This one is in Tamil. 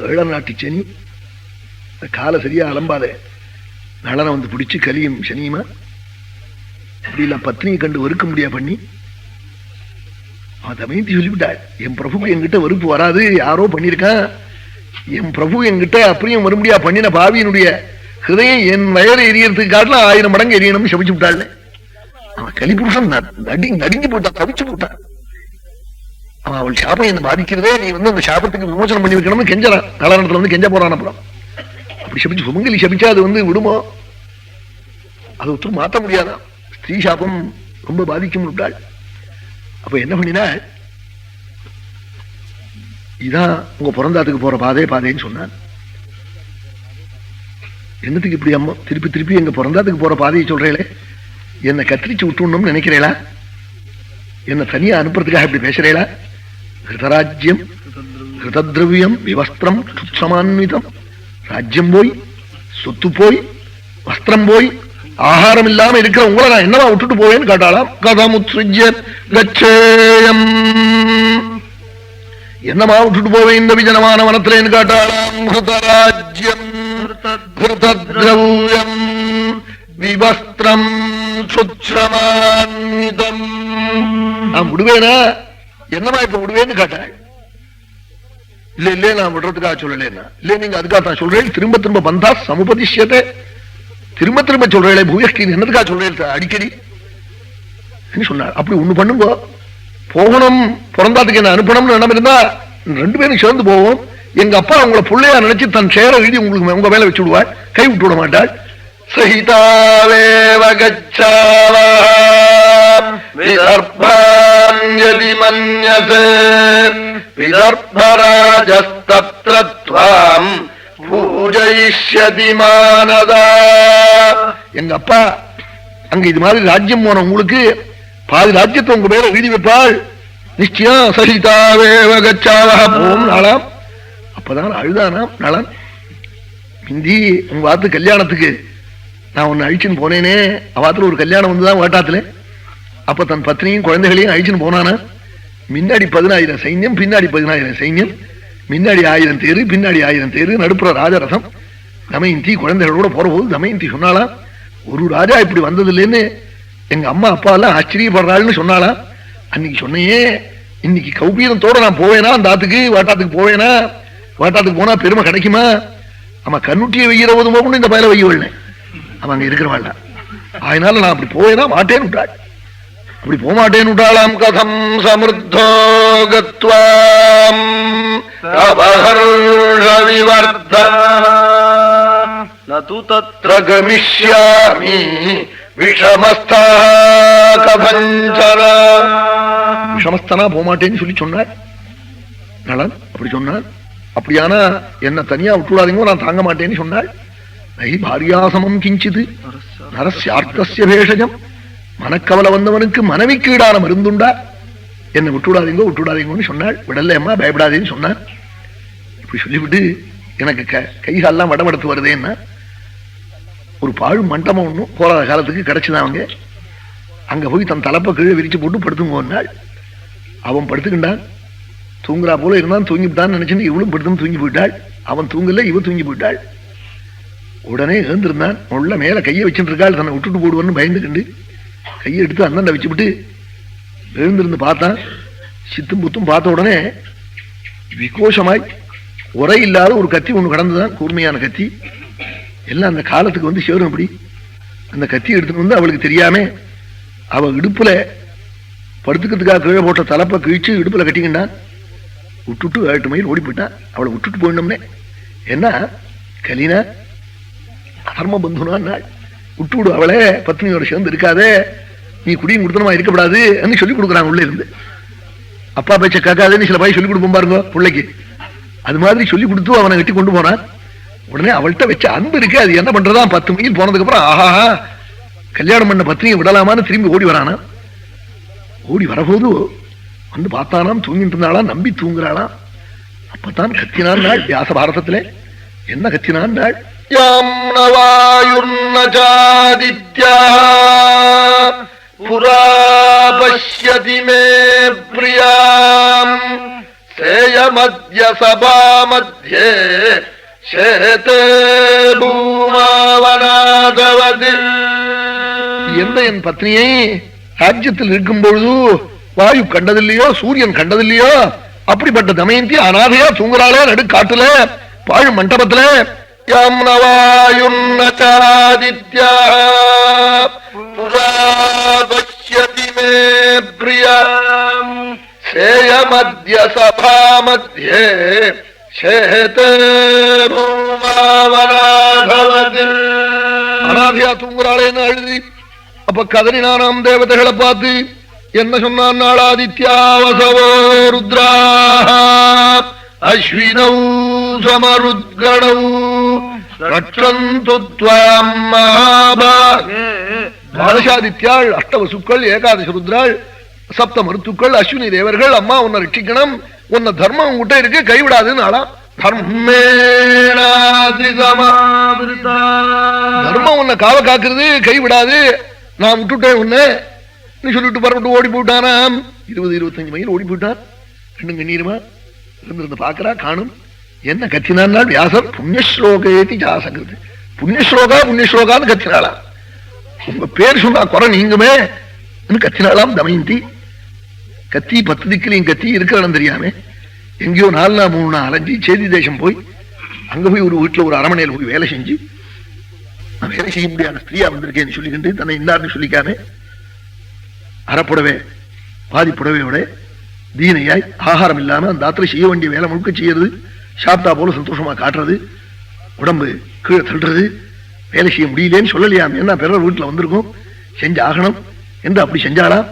ஏழ நாட்டு சனி, காலை சரியா அலம்பாத நளனை வந்து பிடிச்சு கலியும் சனியுமா அப்படி இல்ல பத்னியை கண்டு வெறுக்க முடியா பண்ணி தமயந்தி சொல்லிவிட்டாள், என் பிரபுக்கு என்கிட்ட வெறுப்பு வராது, யாரோ பண்ணிருக்கான், என் பிரபு என்கிட்ட அப்படியும் வரும்படியா பண்ணின பாவியினுடைய ஹிருதயம் என் வயரை எரியறதுக்கு காட்டிலும் 1000 மடங்கு எரியணும்னு சபிச்சு விட்டாள். அவன் கலிபுருஷன் நடுங்கி போட்டான், தவிச்சு போட்டான். அவன் அவள் சாப்பம் என்ன பாதிக்கிறதே, நீ வந்து அந்த சாபத்துக்கு விமோசனம் பண்ணி வைக்கணும்னு கெஞ்சறான். காலகட்டத்தில் வந்து கெஞ்ச போறான். அப்புறம் அப்படி சபிச்சு சுமங்கலி சபிச்சா அது வந்து விடுமோ, அதை ஒருத்தர் மாற்ற முடியாதான். ஸ்திரீ சாபம் ரொம்ப பாதிக்கும் விட்டாள். அப்ப என்ன பண்ணினா, இதான் உங்க பிறந்தாத்துக்கு போற பாதைன்னு சொன்னான். என்னத்துக்கு இப்படி அம்மா திருப்பி திருப்பி எங்க பிறந்தாத்துக்கு போற பாதையை சொல்றீங்களே, என்னை கத்திரிச்சு விட்டுணும்னு நினைக்கிறீங்களா, என்ன தனியா அனுப்புறதுக்காக இப்படி பேசுறீங்களா? ஹிருதராஜ்யம் ஹிருதத்ரவியம் விவஸ்திரம் சுத்சமான்விதம், ராஜ்யம் போய் சொத்து போய் வஸ்திரம் போய் ஆகாரம் இல்லாம இருக்கிற உங்களை நான் என்னவா விட்டுட்டு போவேன்னு கேட்டாலாம். கதமுத்ஸ்ருஜ்ய கச்சேயம், என்னமா விட்டுட்டு போவேன் இந்த விஜனமான வனத்திலேன்னு கேட்டாலாம். ஹிருதராஜ்யம் ஹிருதத்ரவ்யம் விவஸ்திரம் சுத்சமான்விதம், நான் விடுவேனா, என்னமா இப்ப விடுவேன்னு கேட்டாள். இல்ல நான் விடுறதுக்காக சொல்லலேன்னா, இல்ல நீங்க அதுக்காக நான் சொல்றேன், திரும்ப திரும்ப பந்தா சமுபதிஷ்யத்தை திரும்ப திரும்ப சொல்றேன், பூயஸ்கி என்னதுக்காக சொல்றேன் அடிக்கடி சொன்னார். அப்படி ஒண்ணு பண்ணுங்க, போகணும் பிறந்தாத்துக்கு என்ன அனுப்பணும்னு எண்ணம் இருந்தா 2 பேரும் சேர்ந்து போவோம். எங்க அப்பா உங்களை பிள்ளையா நினைச்சு தன் சேர எழுதி உங்களுக்கு உங்க மேல வச்சு விடுவாள், கை விட்டு விட மாட்டாள். சகிதாவேவ கச்சாவா விதர்பான்யதி மன்யதே விதர்பராஜஸ்தத்ர த்வாம் பூஜயிஷ்யதி மானதா. எங்க அப்பா அங்க இது மாதிரி ராஜ்யம் போன உங்களுக்கு பாதி ராஜ்யத்தை உங்க பேர எழுதி வைப்பாள், நிச்சயம். சகிதாவேவ கச்சாவா போம் நாளாம். அப்பதான் அழுதானாம் நளன். ஹிந்தி உங்க வாத்து கல்யாணத்துக்கு நான் ஒன்னு அழிச்சுன்னு போனேனே, அவாத்துல ஒரு கல்யாணம் வந்துதான் வேட்டாத்துல. அப்ப தன் பத்னியும் குழந்தைகளையும் அழிச்சுன்னு போனானா. முன்னாடி 10,000 சைன்யம், பின்னாடி 10,000 சைன்யம், முன்னாடி 1000 தேரு, பின்னாடி 1000 தேரு, நடுப்புற ராஜரசம். தமயந்தி குழந்தைகளோட போற போது தமயந்தி சொன்னாலாம், ஒரு ராஜா இப்படி வந்தது இல்லைன்னு எங்க அம்மா அப்பா எல்லாம் ஆச்சரியப்படுறாள்னு சொன்னாலாம். அன்னைக்கு சொன்னையே, இன்னைக்கு கௌபீரத்தோட நான் போவேனா அந்த ஆத்துக்கு வாட்டாத்துக்கு போவேனா, வாட்டாத்துக்கு போனா பெருமை கிடைக்குமா, ஆமா கண்ணுட்டியை வெய்கிற போது போகணும் இந்த பயில வெய்யவள்னு அவன் அங்க இருக்கிறவாள். அதனால நான் அப்படி போவேனா மாட்டேன்னு விட்டாள். அப்படி போகமாட்டேன்னு விட்டாளாம். கதம் சமிருத்தோகத்வாம் நது கமிஷ்யாமி விஷமஸ்தா கதஞ்சரா. விஷமஸ்தனா போகமாட்டேன்னு சொல்லி சொன்னார் நளன். அப்படி சொன்னார். அப்படியானா என்ன தனியா விட்டுடாதீங்க, நான் தாங்க மாட்டேன்னு சொன்னாள். நை பாரியாசமம் கிஞ்சிது நரஸ்யார்த்தஸ்ய பேஷஜம், மனக்கவலை வந்தவனுக்கு மனைவிக்கு ஈடான மருந்துண்டா, என்ன விட்டுடாதீங்கன்னு சொன்னாள். விடல அம்மா பயப்படாதேன்னு சொன்னார். இப்படி சொல்லிவிட்டு எனக்கு கைகாலெல்லாம் வடமடுத்து வருதேன்னா, ஒரு பாழ் மண்டபம் ஒன்றும் போராத காலத்துக்கு கிடைச்சுதான். அவங்க அங்க போய் தன் தலைப்பை கீழே விரிச்சு போட்டு படுத்துங்கன்னாள். அவன் படுத்துக்கின்றான், தூங்குறா போல இருந்தான், தூங்கிவிட்டான்னு நினைச்சுட்டு இவளும் படுத்துன்னு தூங்கி போயிட்டாள். அவன் தூங்கல, இவ தூங்கி போயிட்டாள். உடனே எழுந்திருந்தான், உள்ள மேல கையை வச்சுட்டு இருக்காள், தன்னை விட்டுட்டு போடுவான்னு பயந்துக்கிண்டு கையை எடுத்து அண்ணன் வச்சுவிட்டு எழுந்திருந்து பார்த்தான். சித்தும் புத்தும் பார்த்த உடனே விகோஷமாய் உரை இல்லாத ஒரு கத்தி ஒண்ணு கடந்துதான், கூர்மையான கத்தி. எல்லாம் அந்த காலத்துக்கு வந்து சேரும். அப்படி அந்த கத்தி எடுத்துட்டு வந்து அவளுக்கு தெரியாம அவ இடுப்புல படுத்துக்கிறதுக்காக கீழே போட்ட தலைப்பை கிழிச்சு இடுப்புல கட்டிக்கிண்டான். விட்டுட்டு 8 மைல் ஓடி போயிட்டான். அவளை விட்டுட்டு போயிடணும்னே. என்ன கலினா அதர்ம பந்துனா நாள் விட்டு விடு, அவளை பத்னியோட சேர்ந்து இருக்காதே, நீ குடியும் கொடுத்தனமா இருக்கப்படாது சொல்லி கொடுக்குறாங்க உள்ள இருந்து. அப்பா பேச்ச கேட்காதுன்னு சில பாய் சொல்லி கொடுப்போம் பாருங்க பிள்ளைக்கு. அது மாதிரி சொல்லி கொடுத்து அவனை கட்டி கொண்டு போனான். உடனே அவள்கிட்ட வச்ச அன்பு இருக்கு, அது என்ன பண்றதா 10 மைல் போனதுக்கு அப்புறம் ஆஹா கல்யாணம் பண்ண பத்னியை விடலாமான்னு திரும்பி ஓடி வரானா. ஓடி வரபோது வந்து பார்த்தானாம், தூங்கிட்டு இருந்தாலாம், நம்பி தூங்குறாளாம். அப்பதான் கத்தினான் நாள் வியாச பாரதத்திலே. என்ன கத்தினான் நாள், புரா பஷ்யதி மே பிரியாம் சேயமத்ய சபா மத்யே சேதே பூமாவனாதவதில். எந்த என் பத்னியை ராஜ்யத்தில் இருக்கும் பொழுது வாயு கண்டதில்லையோ, சூரியன் கண்டதில்லையோ, அப்படிப்பட்ட தமயந்தி அனாதையா தூங்குறாளே நடுக்காட்டுல பாழ் மண்டபத்துல. யம் நவாயுன்னச்சாதித்யா புராபஷ்யதி மே ப்ரியம் சேயமத்ய சபா மத்யே சேதே பூமாவனாதவதில். அனாதையா தூங்குறாளேன்னு அழுதி அப்ப கதறினானாம் தேவதைகளை பார்த்து. என்ன சொன்னான்? நாளாதித்யாவசவோ ருத்ரா அஸ்வினௌ சமருத்கணௌ ரட்சந்து த்வாம் மகாபாகே. பாதசாதித்யாள், அஷ்டவசுக்கள், ஏகாதசி ருத்ராள், சப்த மருத்துக்கள், அஸ்வினி தேவர்கள், அம்மா உன்னை ரட்சிக்கணும், உன்னை தர்மம் உங்ககிட்ட இருக்கு, கைவிடாதுன்னு ஆளா. தர்மம் உன்னை காவ காக்குறது, கைவிடாது, நான் விட்டுட்டேன் உன்னை நீ சொல்லிட்டு பரவிட்டு ஓடி போயிட்டானாம். 20-25 மைல் ஓடி போயிட்டான். ரெண்டும் கண்ணீருமா இருந்திருந்து பாக்குறா, காணும். என்ன கத்தினான் வியாசர்? புண்ணியஸ்லோகேதி ஜாசங்கிறது. புண்ணியஸ்லோகா புண்ணியஸ்லோகான்னு கத்தினாளா. உங்க பேர் சொன்னா குறை நீங்குமே கத்தினாலாம் தமயந்தி. கத்தி 10 திக்கிலையும் கத்தி இருக்கிறான்னு தெரியாம எங்கேயோ 4 நாள் 3 நாள் அலைஞ்சி சேதி தேசம் போய் அங்க போய் ஒரு வீட்டுல ஒரு அரமனையில் போய் வேலை செஞ்சு, நான் வேலை செய்ய முடியாத ஸ்திரீயா வந்திருக்கேன்னு சொல்லிக்கிட்டு தன்னை இன்னார்னு சொல்லிக்காம அறப்புடவே பாதிப்புடவையோட தீனையாய் ஆகாரம் இல்லாம அந்த ஆத்திர செய்ய வேண்டிய வேலை முழுக்க செய்யறது, சாப்பிட்டா போல சந்தோஷமா காட்டுறது, உடம்பு கீழே தள்ளுறது, வேலை செய்ய முடியலேன்னு சொல்லலையாம். என்ன பிறர் வீட்டுல வந்திருக்கும், செஞ்சு ஆகணும் என்று அப்படி செஞ்சாலாம்.